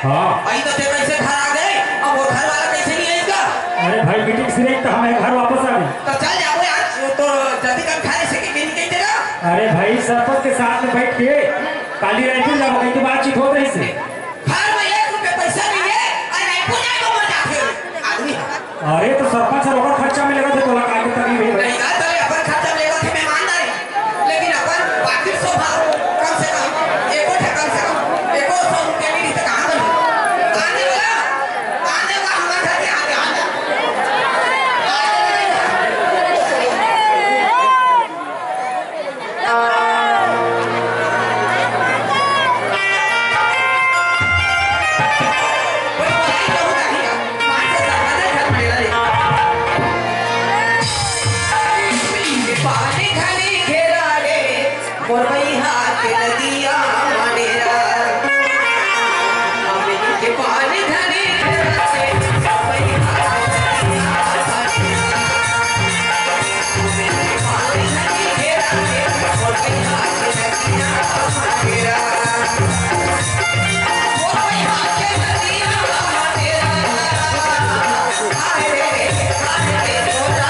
हाँ अई तो ते कैसे घर आ गए अब वो घर वाला कैसे नहीं आएगा? अरे भाई मीटिंग से नहीं तो हमें घर वापस आ गए। तो चल जाओ यार तो जल्दी कम खाने से कि नहीं तेरा। अरे भाई सरपंच के साथ में बैठ के काली रायपुर जाओ कहीं की बातचीत हो रही से। घर में 1 रुपया पैसा नहीं है और रायपुर जाए तो मर जाते आदमी। अरे तो सरपंच सर और खर्चा में लगा थे तोला काहे तकलीफ है नहीं का तो अपन खर्चा लेगा थे मेहमानदारी लेकिन अपन बाकी स्वभाव कम से कम एको सौ रुपया नहीं तो कहां बने आने वाला हमारे घर के आगे आ जा। पानी घनी घेरा रे मोर भैया के नदिया मानेरा अमली के पानी घनी घेरा रे मोर भैया के नदिया मानेरा पानी घनी घेरा रे मोर भैया के नदिया मानेरा मोर भैया के नदिया मानेरा आए रे मोरा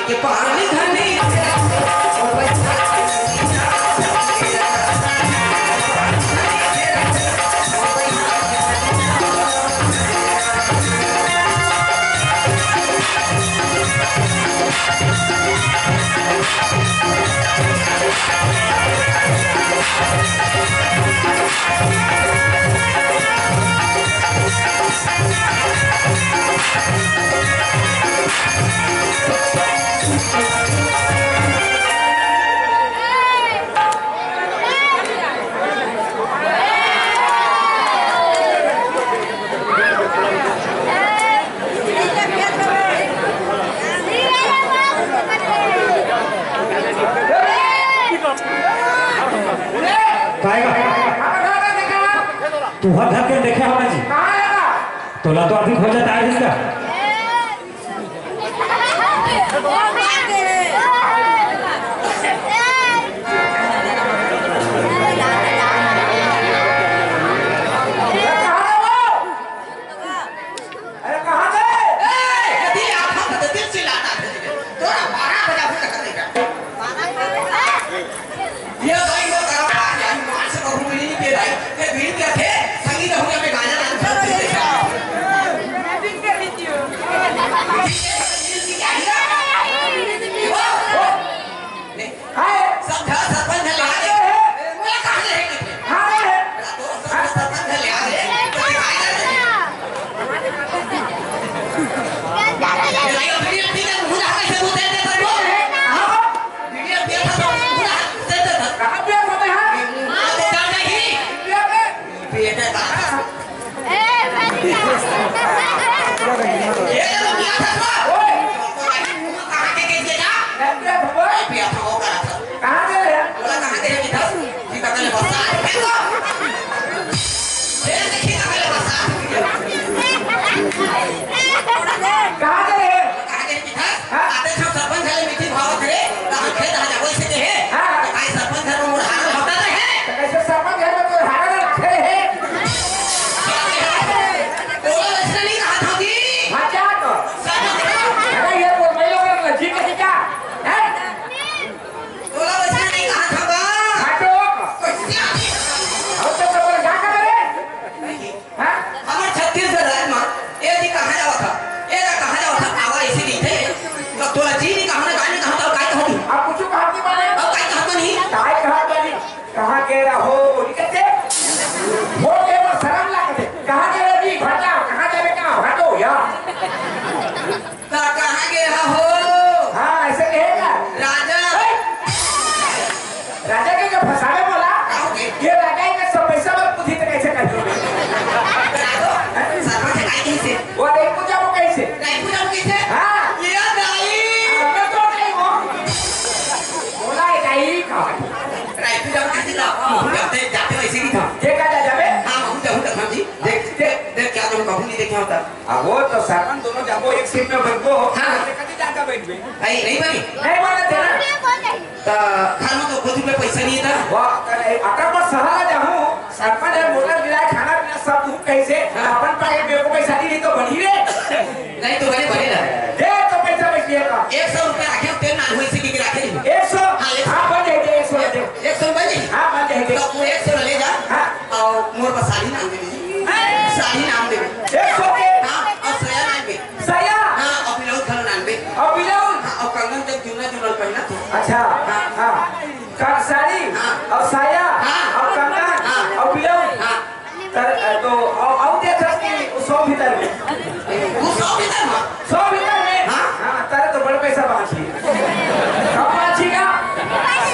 के पानी घनी और बच्चा तू हर घर के देखे होना जी तोला तो अधिक हो जाता है इसका। कहाँ गया हो? हाँ ऐसे कहेगा राजा राजा के जो फसावे बोला कहोगे? ये राजा ही का सब पैसा मत पूछी तो कैसे कर दोगे सर्व से आई कैसे? वो नहीं पूछा वो कैसे नहीं पूछा कैसे? हाँ ये नहीं मैं तो नहीं वो बोला है नहीं कहा नहीं पूछा कैसे था? जाते जाते वैसे ही था। ये का जावे हाँ हम जाऊँ तक जी देख देख देख क्या तुम कहूँ नहीं देखा होता। अब वो तो सरपंच दोनों जाबो एक सीट में बैठो हाँ। कभी जाकर बैठ गए नहीं बनी नहीं बोले थे ना तो घर में तो खुद में पैसा नहीं था। वाह अगर मैं सहारा जाऊँ सरपंच है मोटर गिराए खाना पीना सब तू कैसे अपन पाए मेरे को पैसा नहीं तो बनी रे नहीं तो बने बने ना दे तो पैसा बचिए का 100 रुपए आखे तेल ना हुई से की रखे 100 हाँ बन जाएगी 100 दे 100 बजे हाँ बन जाएगी तो वो 100 ले जा हाँ और मोर पर साड़ी नाम दे साड़ी नाम दे 100 के हाँ और सया नाम दे सया हाँ और बिलाउज खल नाम दे और बिलाउज और कंगन तक जुना जुना पहना था। अच्छा हाँ कर साड़ी और साया और कंगन और बिलाउज हाँ तो और देख सकती 100 भीतर में वो 100 भीतर में 100 भीतर में हाँ तारे तो बड़ा पैसा बाँची कब बाँची का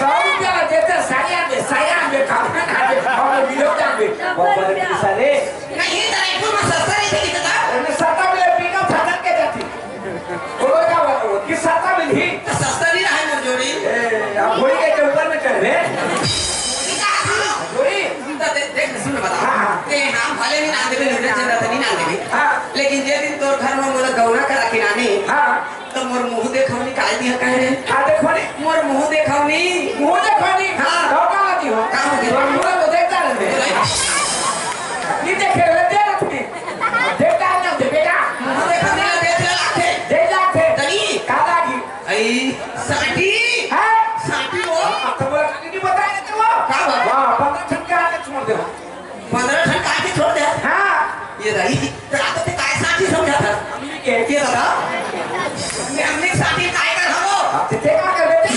100 रुपया देते साया में कंगन और बिलाउज में बहुत बड़े पैसा रे नहीं रायपुर में सस्ता नहीं थी कितना उन्हें सत्ता मिले पीका फटक के जाती बोलो क्या बात हो कि सत्ता मिली तो सस्ता नहीं रहा है मोर जोड़ी अब घोड़ी के ऊपर में चढ़ गए घोड़ी देख सुन बता हाँ। ते नाम भले नहीं नाम देवे लुटे चंदा तो नहीं नाम देवे हाँ लेकिन जे दिन तोर घर में मोला गौना करा के नानी हाँ तो मोर मुंह देखौनी काहे दिया कहे रे हाँ देखो नी मोर मुंह देखौनी मुँह देखो नी हाँ। धोखा आती हो कहाँ होती हो? और मुँह को देखता रहते नहीं देखे रहते रखने देखता है ना देखेगा मुंह देखौनी ला देख ले लाथे देख जाते तनी काला की आई साटी है साटी वो अब तो बोला नहीं बताया तो वो का बात वाह 15 ठनका आके छोड़ दो 15 ठन काहे छोड़ दे हाँ ये रही रात पे काय साटी समझा था के दादा मैं हमने साटी काय कर हमो अब ते क्या कर बेटे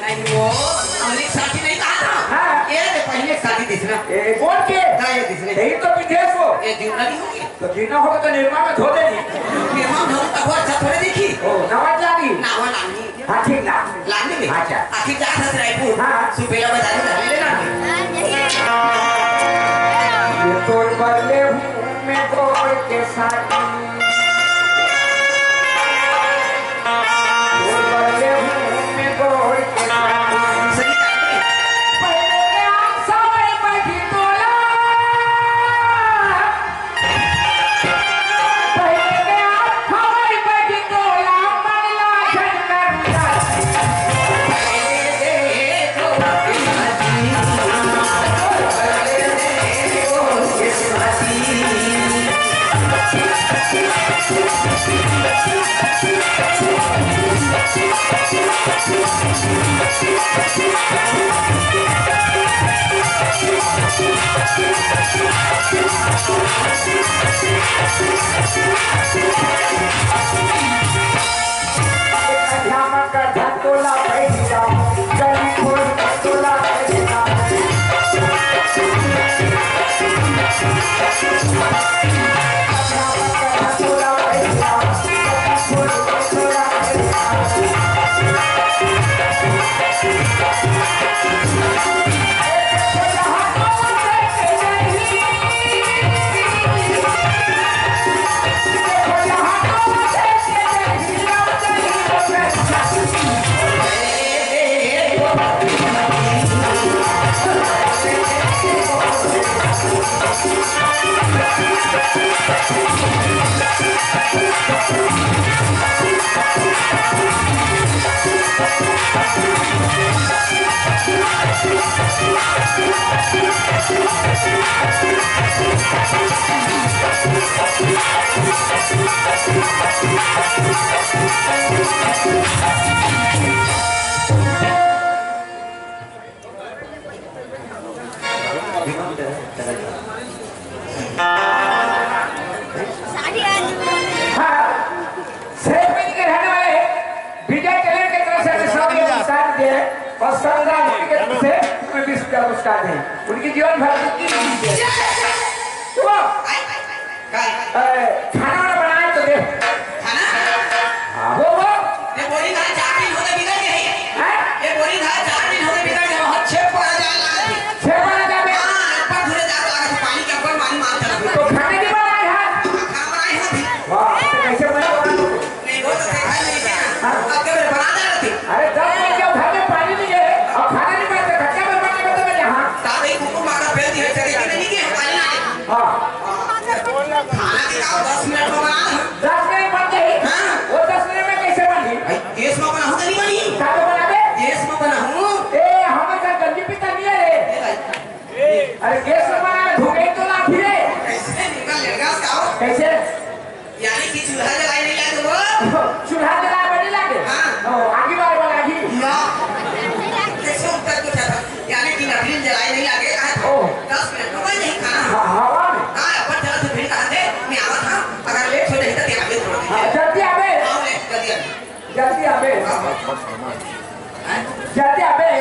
नहीं वो हमने साटी नहीं कहा था हाँ। ये दे पहले साटी दिसना कौन के का ये दिसने यही तो विदेश हो ये जीवना नहीं होगी तो जीना होगा तो निर्मा में धो देनी मेहमान धो तब अच्छा थोड़े देखी ओ नवाज लागी नावा लानी हाँ ठीक ना लानी में अच्छा आखिर जा था रायपुर हाँ। सुपेला बाजार में ले लेना ये तोड़ बदले हूँ मैं गोड़ के साथ तोड़ बदले हूँ मैं गोड़ के साथ सही कहते पहले के आप सवाई बैठी तोला पहले के आप सवाई बैठी तोला मंगला शंकर श्यामा का धतोला बैठ जाओ गली खोल धतोला बैठ जाओ श्यामा का धतोला बैठ जाओ गली खोल धतोला बैठ और संग्राम के तरफ से तुम्हें 20 रुपया पुरस्कार दें उनकी जीवन भर की खाना वाना बनाए तो दे मिनट में बना 10 मिनट बन गई। हाँ। वो 10 मिनट में कैसे बनी? गैस में बना हूं तो नहीं बनी कहाँ पे बना दे? गैस में बना हूं ए हमारे साथ गंजी पीता नहीं है रे। अरे गैस में बना है धुएं तो लाठी रे। कैसे निकल लेगा उसका कैसे? यानी कि चूल्हा जलाई नहीं लागे वो चूल्हा जला बड़ी लागे। हाँ। आगे बार बनागी। ना कैसे उत्तर को था यानी कि नकली जलाई नहीं लागे 10 मिनट में बन नहीं खाना हवा में। हां अपन चला तो फिर कहां थे मैं आवा था अगर लेट हो जाए तो तेरा भी छोड़ दीजिए जल्दी आवे। आओ लेट कर दिया जल्दी आवे। जल्दी आवे।